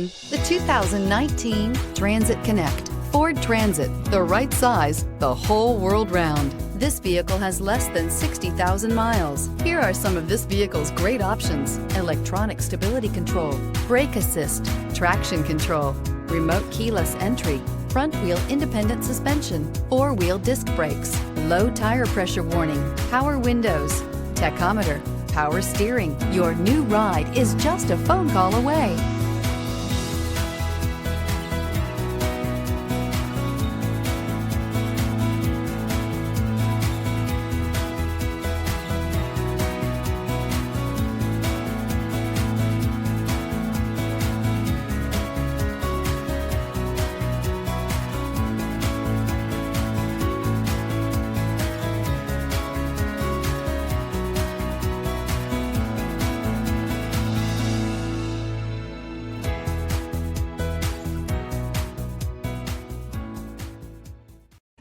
The 2019 Transit Connect. Ford Transit, the right size, the whole world round. This vehicle has less than 60,000 miles. Here are some of this vehicle's great options: electronic stability control, brake assist, traction control, remote keyless entry, front wheel independent suspension, four-wheel disc brakes, low tire pressure warning, power windows, tachometer, power steering. Your new ride is just a phone call away.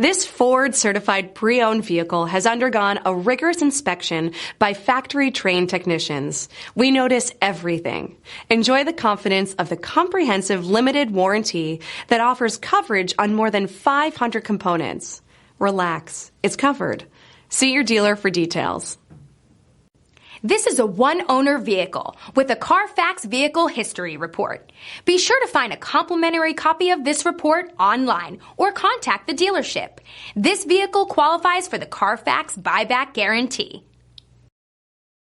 This Ford-certified pre-owned vehicle has undergone a rigorous inspection by factory-trained technicians. We notice everything. Enjoy the confidence of the comprehensive limited warranty that offers coverage on more than 500 components. Relax, it's covered. See your dealer for details. This is a one-owner vehicle with a Carfax Vehicle History Report. Be sure to find a complimentary copy of this report online or contact the dealership. This vehicle qualifies for the Carfax Buyback Guarantee.